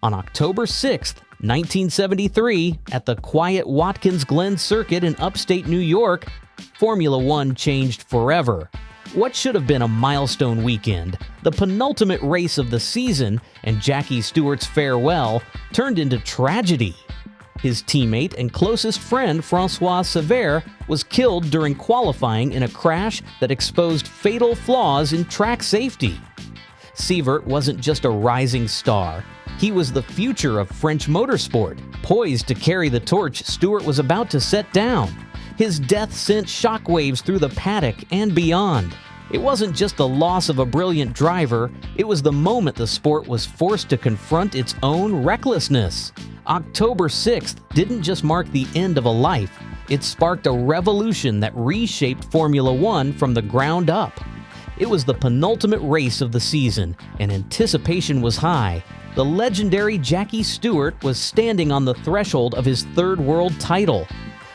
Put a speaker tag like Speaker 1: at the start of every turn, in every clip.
Speaker 1: On October 6, 1973, at the quiet Watkins Glen circuit in upstate New York, Formula One changed forever. What should have been a milestone weekend, the penultimate race of the season, and Jackie Stewart's farewell, turned into tragedy. His teammate and closest friend, Francois Cevert, was killed during qualifying in a crash that exposed fatal flaws in track safety. Cevert wasn't just a rising star. He was the future of French motorsport, poised to carry the torch Stewart was about to set down. His death sent shockwaves through the paddock and beyond. It wasn't just the loss of a brilliant driver, it was the moment the sport was forced to confront its own recklessness. October 6th didn't just mark the end of a life, it sparked a revolution that reshaped Formula One from the ground up. It was the penultimate race of the season, and anticipation was high. The legendary Jackie Stewart was standing on the threshold of his third world title.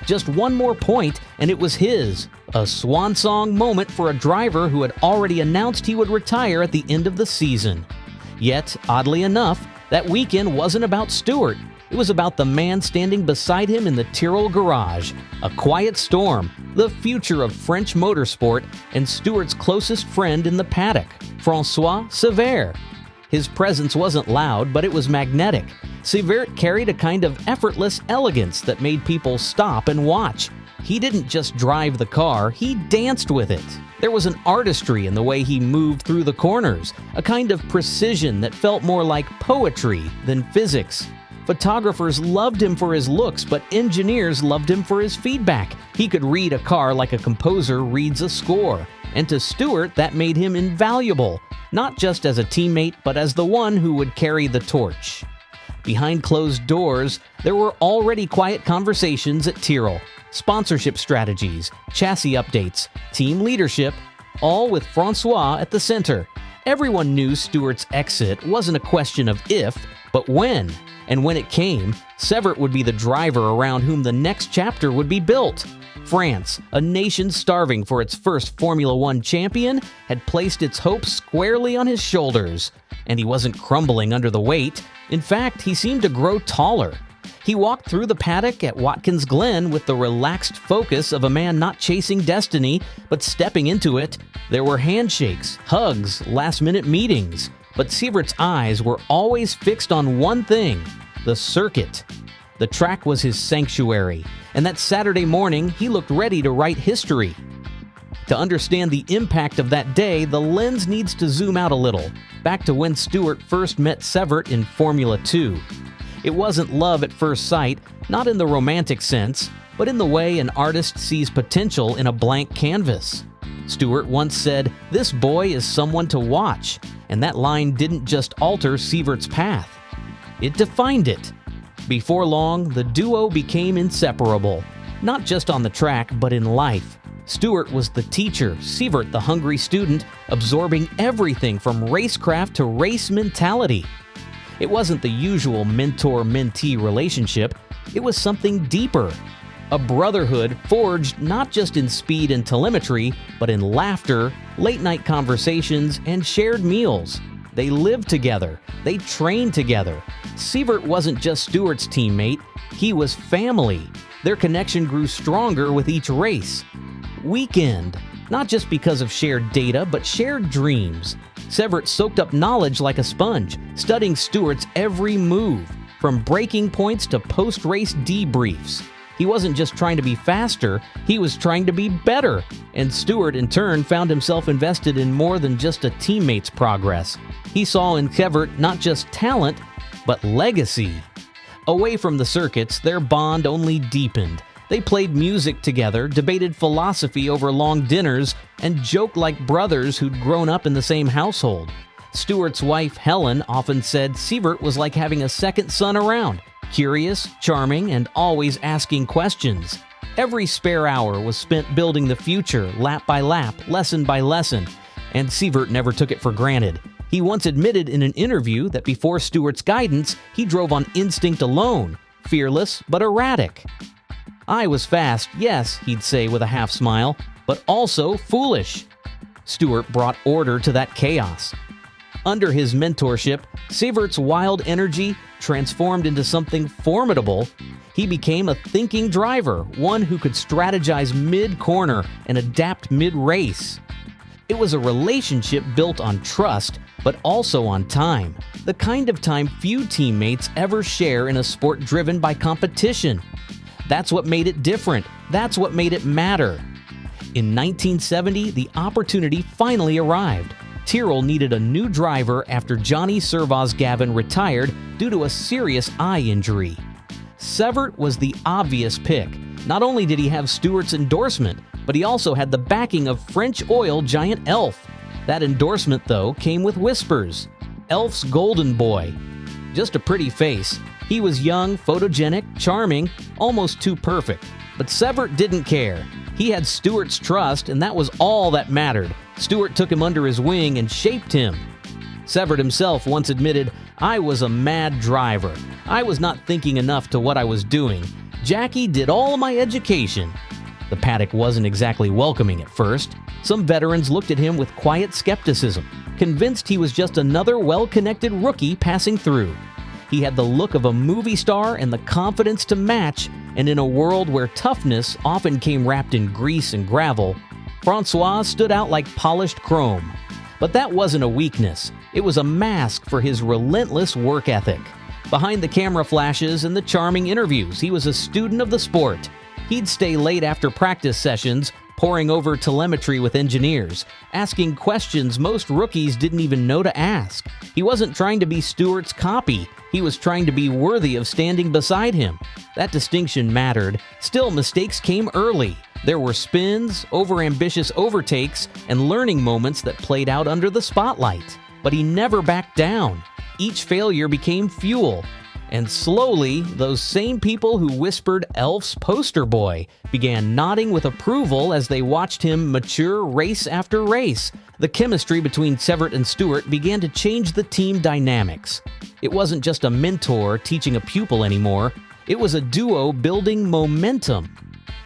Speaker 1: Just one more point, and it was his. A swan song moment for a driver who had already announced he would retire at the end of the season. Yet, oddly enough, that weekend wasn't about Stewart. It was about the man standing beside him in the Tyrrell garage. A quiet storm, the future of French motorsport, and Stewart's closest friend in the paddock, Francois Cevert. His presence wasn't loud, but it was magnetic. Cevert carried a kind of effortless elegance that made people stop and watch. He didn't just drive the car, he danced with it. There was an artistry in the way he moved through the corners, a kind of precision that felt more like poetry than physics. Photographers loved him for his looks, but engineers loved him for his feedback. He could read a car like a composer reads a score. And to Stewart, that made him invaluable, not just as a teammate, but as the one who would carry the torch. Behind closed doors, there were already quiet conversations at Tyrrell. Sponsorship strategies, chassis updates, team leadership, all with Francois at the center. Everyone knew Stewart's exit wasn't a question of if, but when. And when it came, Cevert would be the driver around whom the next chapter would be built. France, a nation starving for its first Formula One champion, had placed its hopes squarely on his shoulders. And he wasn't crumbling under the weight. In fact, he seemed to grow taller. He walked through the paddock at Watkins Glen with the relaxed focus of a man not chasing destiny, but stepping into it. There were handshakes, hugs, last-minute meetings. But Severt's eyes were always fixed on one thing: the circuit. The track was his sanctuary, and that Saturday morning, he looked ready to write history. To understand the impact of that day, the lens needs to zoom out a little, back to when Stewart first met Cevert in Formula 2. It wasn't love at first sight, not in the romantic sense, but in the way an artist sees potential in a blank canvas. Stewart once said, "This boy is someone to watch," and that line didn't just alter Severt's path. It defined it. Before long, the duo became inseparable, not just on the track, but in life. Stewart was the teacher, Cevert the hungry student, absorbing everything from racecraft to race mentality. It wasn't the usual mentor-mentee relationship, it was something deeper. A brotherhood forged not just in speed and telemetry, but in laughter, late-night conversations, and shared meals. They lived together. They trained together. Cevert wasn't just Stewart's teammate, he was family. Their connection grew stronger with each race. Weekend, not just because of shared data, but shared dreams. Cevert soaked up knowledge like a sponge, studying Stewart's every move, from breaking points to post-race debriefs. He wasn't just trying to be faster, he was trying to be better. And Stewart, in turn, found himself invested in more than just a teammate's progress. He saw in Cevert not just talent, but legacy. Away from the circuits, their bond only deepened. They played music together, debated philosophy over long dinners, and joked like brothers who'd grown up in the same household. Stewart's wife, Helen, often said Cevert was like having a second son around. Curious, charming, and always asking questions. Every spare hour was spent building the future, lap by lap, lesson by lesson, and Cevert never took it for granted. He once admitted in an interview that before Stewart's guidance, he drove on instinct alone, fearless but erratic. "I was fast, yes," he'd say with a half smile, "but also foolish." Stewart brought order to that chaos. Under his mentorship, Sievert's wild energy transformed into something formidable. He became a thinking driver, one who could strategize mid-corner and adapt mid-race. It was a relationship built on trust, but also on time, the kind of time few teammates ever share in a sport driven by competition. That's what made it different. That's what made it matter. In 1970, the opportunity finally arrived. Tyrrell needed a new driver after Johnny Servoz-Gavin retired due to a serious eye injury. Sievert was the obvious pick. Not only did he have Stewart's endorsement, but he also had the backing of French oil giant Elf. That endorsement, though, came with whispers. Elf's golden boy. Just a pretty face. He was young, photogenic, charming, almost too perfect. But Sievert didn't care. He had Stewart's trust, and that was all that mattered. Stewart took him under his wing and shaped him. Sievert himself once admitted, "I was a mad driver. I was not thinking enough to what I was doing. Jackie did all my education." The paddock wasn't exactly welcoming at first. Some veterans looked at him with quiet skepticism, convinced he was just another well-connected rookie passing through. He had the look of a movie star and the confidence to match, and in a world where toughness often came wrapped in grease and gravel, Francois stood out like polished chrome. But that wasn't a weakness. It was a mask for his relentless work ethic. Behind the camera flashes and the charming interviews, he was a student of the sport. He'd stay late after practice sessions, poring over telemetry with engineers, asking questions most rookies didn't even know to ask. He wasn't trying to be Stewart's copy. He was trying to be worthy of standing beside him. That distinction mattered. Still, mistakes came early. There were spins, overambitious overtakes, and learning moments that played out under the spotlight. But he never backed down. Each failure became fuel. And slowly, those same people who whispered Elf's poster boy began nodding with approval as they watched him mature race after race. The chemistry between Sievert and Stewart began to change the team dynamics. It wasn't just a mentor teaching a pupil anymore. It was a duo building momentum.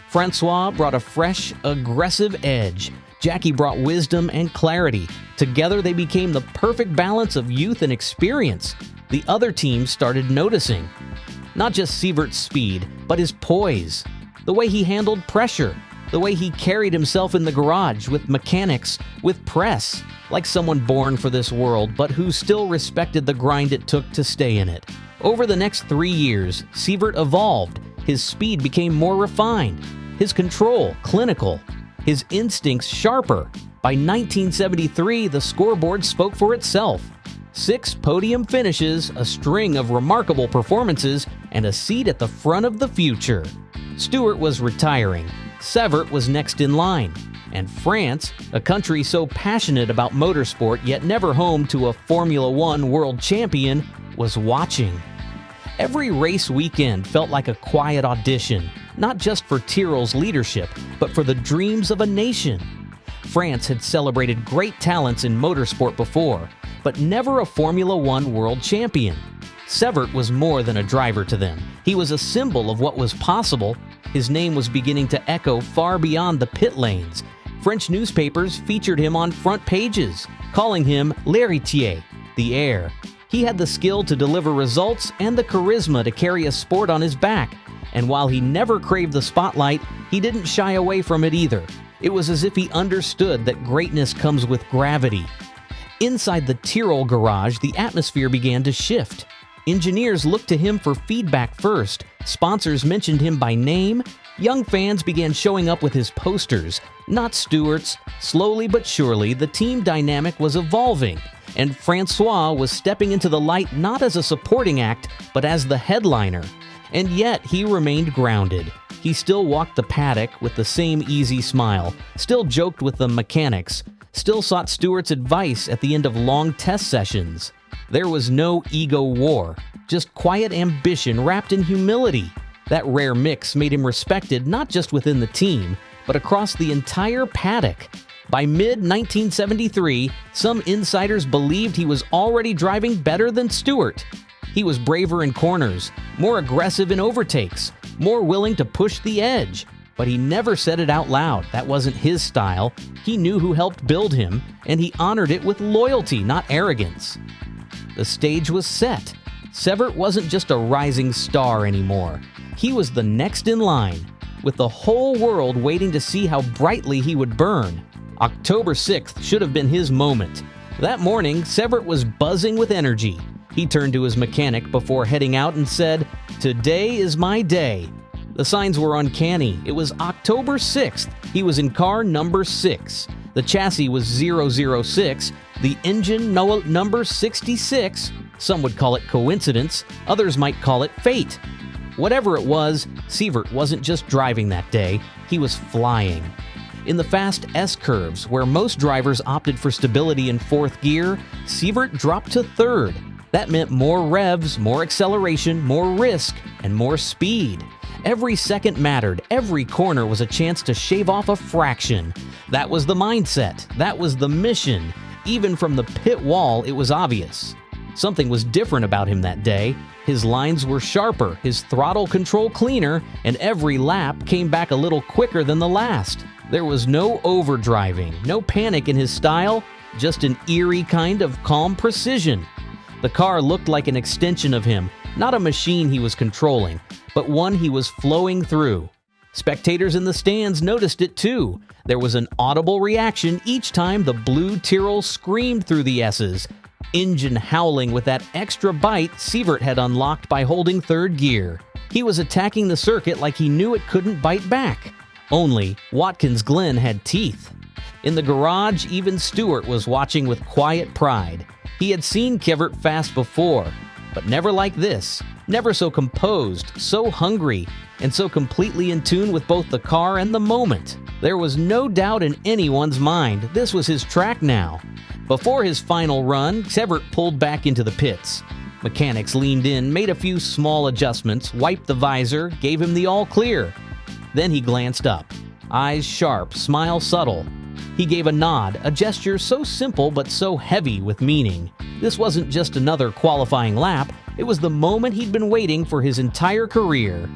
Speaker 1: Francois brought a fresh, aggressive edge. Jackie brought wisdom and clarity. Together, they became the perfect balance of youth and experience. The other teams started noticing. Not just Sievert's speed, but his poise. The way he handled pressure. The way he carried himself in the garage with mechanics, with press. Like someone born for this world, but who still respected the grind it took to stay in it. Over the next 3 years, Sievert evolved. His speed became more refined. His control, clinical. His instincts, sharper. By 1973, the scoreboard spoke for itself. 6 podium finishes, a string of remarkable performances, and a seat at the front of the future. Stewart was retiring. Sievert was next in line. And France, a country so passionate about motorsport yet never home to a Formula One world champion, was watching. Every race weekend felt like a quiet audition, not just for Tyrrell's leadership, but for the dreams of a nation. France had celebrated great talents in motorsport before, but never a Formula One world champion. Sievert was more than a driver to them. He was a symbol of what was possible. His name was beginning to echo far beyond the pit lanes. French newspapers featured him on front pages, calling him l'héritier, the heir. He had the skill to deliver results and the charisma to carry a sport on his back. And while he never craved the spotlight, he didn't shy away from it either. It was as if he understood that greatness comes with gravity. Inside the Tyrrell garage, the atmosphere began to shift. Engineers looked to him for feedback first. Sponsors mentioned him by name. Young fans began showing up with his posters, not Stewart's. Slowly but surely, the team dynamic was evolving, and Francois was stepping into the light not as a supporting act, but as the headliner. And yet, he remained grounded. He still walked the paddock with the same easy smile, still joked with the mechanics, still sought Stewart's advice at the end of long test sessions. There was no ego war, just quiet ambition wrapped in humility. That rare mix made him respected not just within the team, but across the entire paddock. By mid-1973, some insiders believed he was already driving better than Stewart. He was braver in corners, more aggressive in overtakes, more willing to push the edge. but he never said it out loud. That wasn't his style. He knew who helped build him, and he honored it with loyalty, not arrogance. The stage was set. Seibert wasn't just a rising star anymore. He was the next in line, with the whole world waiting to see how brightly he would burn. October 6th should have been his moment. That morning, Seibert was buzzing with energy. He turned to his mechanic before heading out and said, "Today is my day." The signs were uncanny. It was October 6th. He was in car number 6. The chassis was 006, the engine number 66. Some would call it coincidence, others might call it fate. Whatever it was, Seibert wasn't just driving that day, he was flying. In the fast S-curves, where most drivers opted for stability in 4th gear, Seibert dropped to 3rd. That meant more revs, more acceleration, more risk, and more speed. Every second mattered. Every corner was a chance to shave off a fraction. That was the mindset. That was the mission. Even from the pit wall, it was obvious. Something was different about him that day. His lines were sharper, his throttle control cleaner, and every lap came back a little quicker than the last. There was no overdriving, no panic in his style, just an eerie kind of calm precision. The car looked like an extension of him, not a machine he was controlling, but one he was flowing through. Spectators in the stands noticed it too. There was an audible reaction each time the blue Tyrrell screamed through the S's, engine howling with that extra bite Seibert had unlocked by holding 3rd gear. He was attacking the circuit like he knew it couldn't bite back. Only Watkins Glen had teeth. In the garage, even Stewart was watching with quiet pride. He had seen Seibert fast before, but never like this. Never so composed, so hungry, and so completely in tune with both the car and the moment. There was no doubt in anyone's mind this was his track now. Before his final run, Seibert pulled back into the pits. Mechanics leaned in, made a few small adjustments, wiped the visor, gave him the all clear. Then he glanced up. Eyes sharp, smile subtle. He gave a nod, a gesture so simple but so heavy with meaning. This wasn't just another qualifying lap, it was the moment he'd been waiting for his entire career.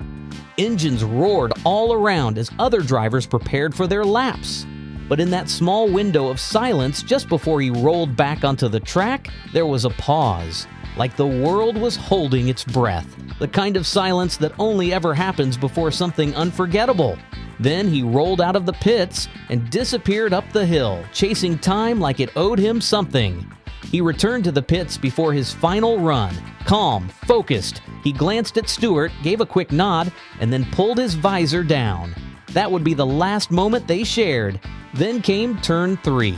Speaker 1: Engines roared all around as other drivers prepared for their laps. But in that small window of silence just before he rolled back onto the track, there was a pause, like the world was holding its breath, the kind of silence that only ever happens before something unforgettable. Then he rolled out of the pits and disappeared up the hill, chasing time like it owed him something. He returned to the pits before his final run. Calm, focused, he glanced at Stewart, gave a quick nod, and then pulled his visor down. That would be the last moment they shared. Then came turn 3.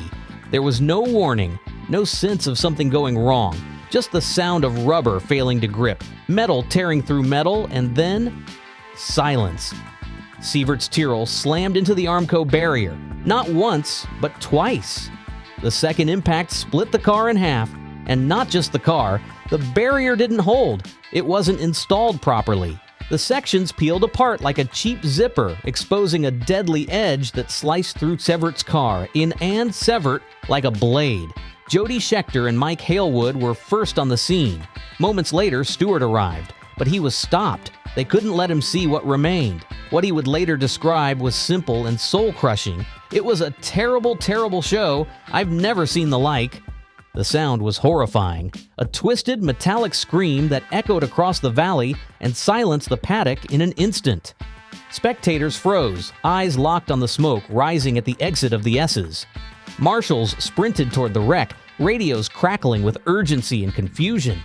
Speaker 1: There was no warning, no sense of something going wrong, just the sound of rubber failing to grip, metal tearing through metal, and then silence. Seibert's Tyrrell slammed into the Armco barrier, not once, but twice. The second impact split the car in half, and not just the car, the barrier didn't hold. It wasn't installed properly. The sections peeled apart like a cheap zipper, exposing a deadly edge that sliced through Seibert's car, in and Seibert like a blade. Jody Scheckter and Mike Halewood were first on the scene. Moments later, Stewart arrived, but he was stopped. They couldn't let him see what remained. What he would later describe was simple and soul-crushing. It was a terrible, terrible show. I've never seen the like. The sound was horrifying, a twisted metallic scream that echoed across the valley and silenced the paddock in an instant. Spectators froze, eyes locked on the smoke rising at the exit of the S's. Marshals sprinted toward the wreck, radios crackling with urgency and confusion.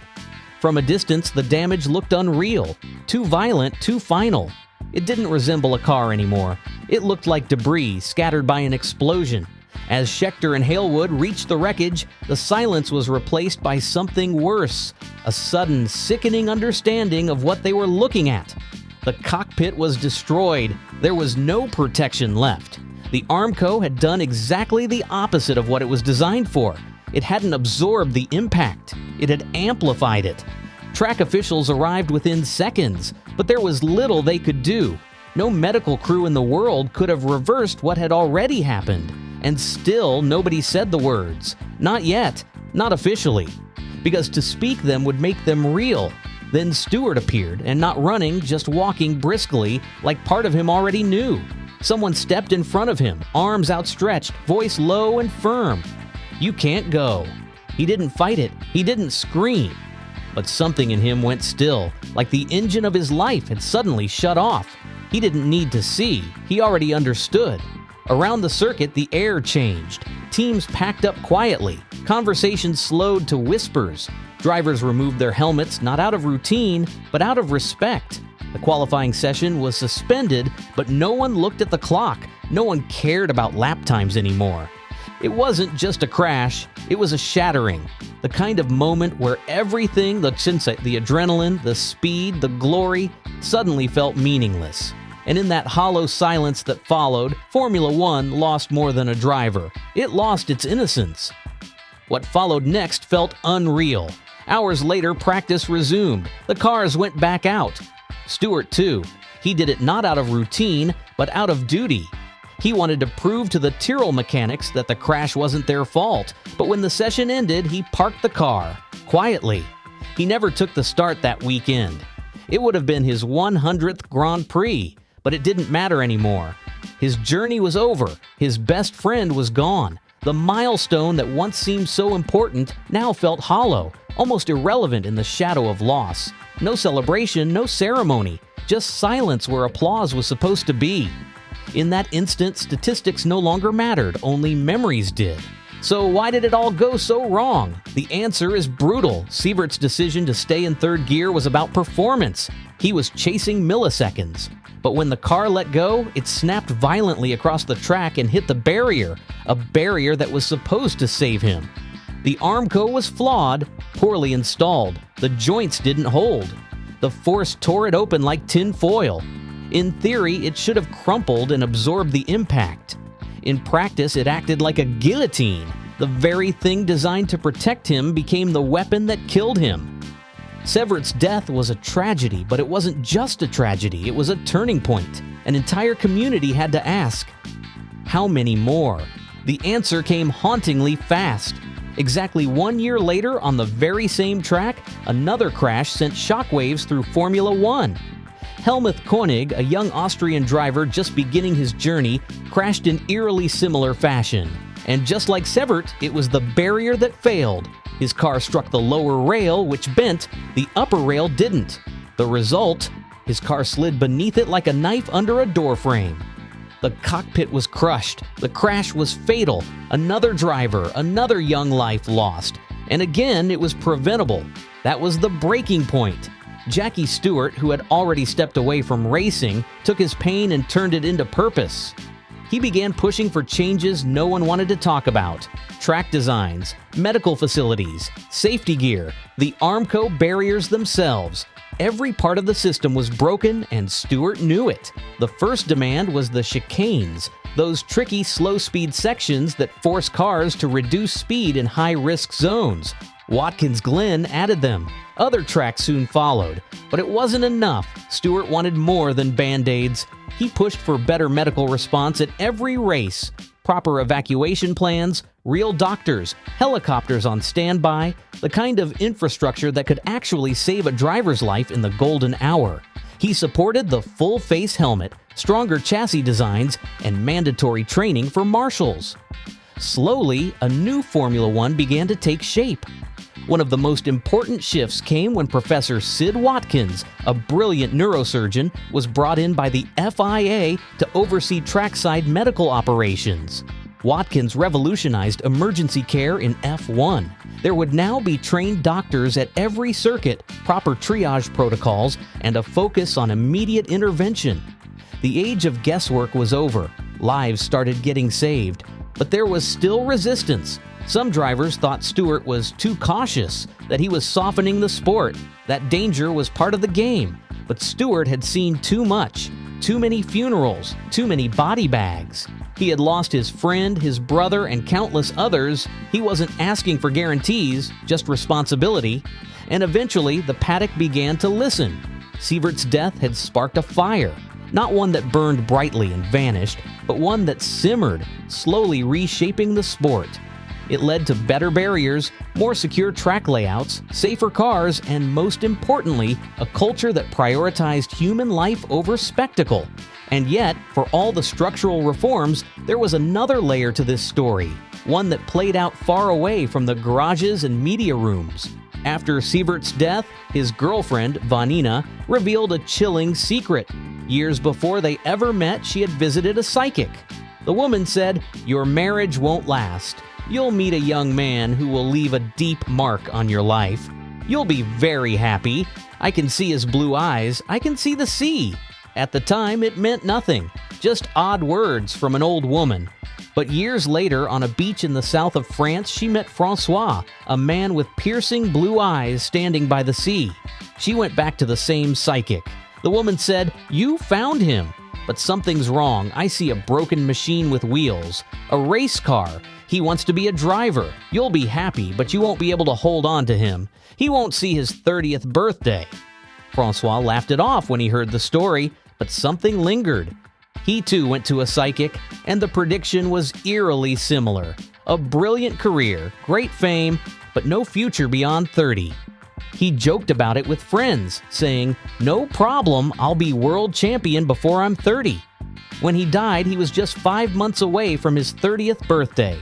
Speaker 1: From a distance, the damage looked unreal, too violent, too final. It didn't resemble a car anymore. It looked like debris scattered by an explosion. As Scheckter and Halewood reached the wreckage, the silence was replaced by something worse, a sudden, sickening understanding of what they were looking at. The cockpit was destroyed. There was no protection left. The Armco had done exactly the opposite of what it was designed for. It hadn't absorbed the impact. It had amplified it. Track officials arrived within seconds, but there was little they could do. No medical crew in the world could have reversed what had already happened. And still, nobody said the words. Not yet. Not officially. Because to speak them would make them real. Then Stewart appeared, and not running, just walking briskly, like part of him already knew. Someone stepped in front of him, arms outstretched, voice low and firm. "You can't go." He didn't fight it. He didn't scream. But something in him went still, like the engine of his life had suddenly shut off. He didn't need to see. He already understood. Around the circuit, the air changed. Teams packed up quietly. Conversations slowed to whispers. Drivers removed their helmets not out of routine, but out of respect. The qualifying session was suspended, but no one looked at the clock. No one cared about lap times anymore. It wasn't just a crash, it was a shattering. The kind of moment where everything, the adrenaline, the speed, the glory, suddenly felt meaningless. And in that hollow silence that followed, Formula One lost more than a driver. It lost its innocence. What followed next felt unreal. Hours later, practice resumed. The cars went back out. Stewart, too. He did it not out of routine, but out of duty. He wanted to prove to the Tyrrell mechanics that the crash wasn't their fault, but when the session ended, he parked the car, quietly. He never took the start that weekend. It would have been his 100th Grand Prix, but it didn't matter anymore. His journey was over. His best friend was gone. The milestone that once seemed so important now felt hollow, almost irrelevant in the shadow of loss. No celebration, no ceremony, just silence where applause was supposed to be. In that instant, statistics no longer mattered, only memories did. So why did it all go so wrong? The answer is brutal. Sievert's decision to stay in third gear was about performance. He was chasing milliseconds. But when the car let go, it snapped violently across the track and hit the barrier, a barrier that was supposed to save him. The Armco was flawed, poorly installed. The joints didn't hold. The force tore it open like tin foil. In theory, it should have crumpled and absorbed the impact. In practice, it acted like a guillotine. The very thing designed to protect him became the weapon that killed him. Sievert's death was a tragedy, but it wasn't just a tragedy, it was a turning point. An entire community had to ask, how many more? The answer came hauntingly fast. Exactly 1 year later, on the very same track, another crash sent shockwaves through Formula One. Helmut Koenig, a young Austrian driver just beginning his journey, crashed in eerily similar fashion. And just like Sievert, it was the barrier that failed. His car struck the lower rail, which bent. The upper rail didn't. The result? His car slid beneath it like a knife under a doorframe. The cockpit was crushed. The crash was fatal. Another driver, another young life lost. And again, it was preventable. That was the breaking point. Jackie Stewart, who had already stepped away from racing, took his pain and turned it into purpose. He began pushing for changes no one wanted to talk about. Track designs, medical facilities, safety gear, the Armco barriers themselves. Every part of the system was broken, and Stewart knew it. The first demand was the chicanes, those tricky slow-speed sections that force cars to reduce speed in high-risk zones. Watkins Glen added them. Other tracks soon followed. But it wasn't enough. Stewart wanted more than Band-Aids. He pushed for better medical response at every race. Proper evacuation plans, real doctors, helicopters on standby, the kind of infrastructure that could actually save a driver's life in the golden hour. He supported the full-face helmet, stronger chassis designs, and mandatory training for marshals. Slowly, a new Formula One began to take shape. One of the most important shifts came when Professor Sid Watkins, a brilliant neurosurgeon, was brought in by the FIA to oversee trackside medical operations. Watkins revolutionized emergency care in F1. There would now be trained doctors at every circuit, proper triage protocols, and a focus on immediate intervention. The age of guesswork was over. Lives started getting saved. But there was still resistance. Some drivers thought Stewart was too cautious, that he was softening the sport, that danger was part of the game. But Stewart had seen too much, too many funerals, too many body bags. He had lost his friend, his brother, and countless others. He wasn't asking for guarantees, just responsibility. And eventually, the paddock began to listen. Sievert's death had sparked a fire. Not one that burned brightly and vanished, but one that simmered, slowly reshaping the sport. It led to better barriers, more secure track layouts, safer cars, and most importantly, a culture that prioritized human life over spectacle. And yet, for all the structural reforms, there was another layer to this story, one that played out far away from the garages and media rooms. After Sievert's death, his girlfriend, Vanina, revealed a chilling secret. Years before they ever met, she had visited a psychic. The woman said, "Your marriage won't last. You'll meet a young man who will leave a deep mark on your life. You'll be very happy. I can see his blue eyes. I can see the sea." At the time, it meant nothing, just odd words from an old woman. But years later, on a beach in the south of France, she met Francois, a man with piercing blue eyes standing by the sea. She went back to the same psychic. The woman said, "You found him. But something's wrong. I see a broken machine with wheels. A race car. He wants to be a driver. You'll be happy, but you won't be able to hold on to him. He won't see his 30th birthday." Francois laughed it off when he heard the story, but something lingered. He too went to a psychic, and the prediction was eerily similar. A brilliant career, great fame, but no future beyond 30. He joked about it with friends, saying, "No problem, I'll be world champion before I'm 30. When he died, he was just 5 months away from his 30th birthday.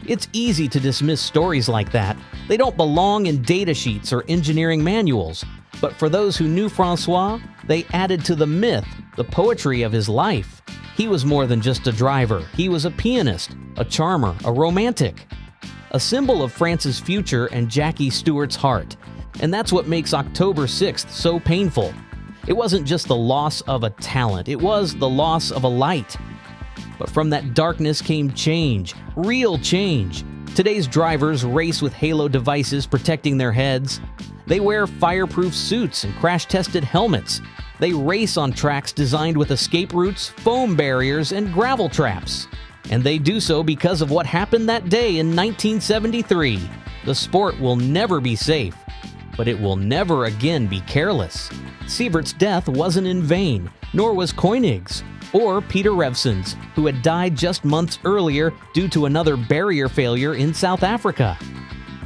Speaker 1: It's easy to dismiss stories like that. They don't belong in data sheets or engineering manuals. But for those who knew Francois, they added to the myth, the poetry of his life. He was more than just a driver. He was a pianist, a charmer, a romantic. A symbol of France's future and Jackie Stewart's heart. And that's what makes October 6th so painful. It wasn't just the loss of a talent, it was the loss of a light. But from that darkness came change, real change. Today's drivers race with halo devices protecting their heads. They wear fireproof suits and crash-tested helmets. They race on tracks designed with escape routes, foam barriers, and gravel traps. And they do so because of what happened that day in 1973. The sport will never be safe, but it will never again be careless. Sievert's death wasn't in vain, nor was Koenig's, or Peter Revson's, who had died just months earlier due to another barrier failure in South Africa.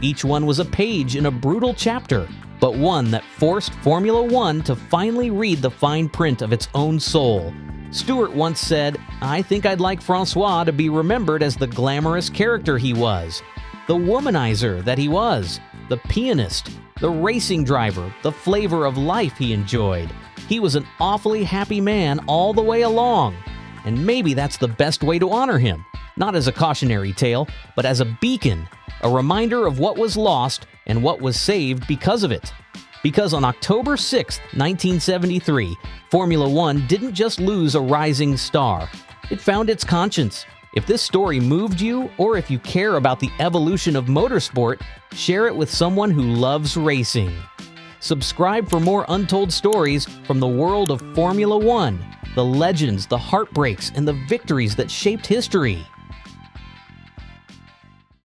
Speaker 1: Each one was a page in a brutal chapter, but one that forced Formula One to finally read the fine print of its own soul. Stewart once said, "I think I'd like Francois to be remembered as the glamorous character he was, the womanizer that he was, the pianist, the racing driver, the flavor of life he enjoyed. He was an awfully happy man all the way along." And maybe that's the best way to honor him, not as a cautionary tale, but as a beacon, a reminder of what was lost and what was saved because of it. Because on October 6, 1973, Formula One didn't just lose a rising star. It found its conscience. If this story moved you, or if you care about the evolution of motorsport, share it with someone who loves racing. Subscribe for more untold stories from the world of Formula One, the legends, the heartbreaks, and the victories that shaped history.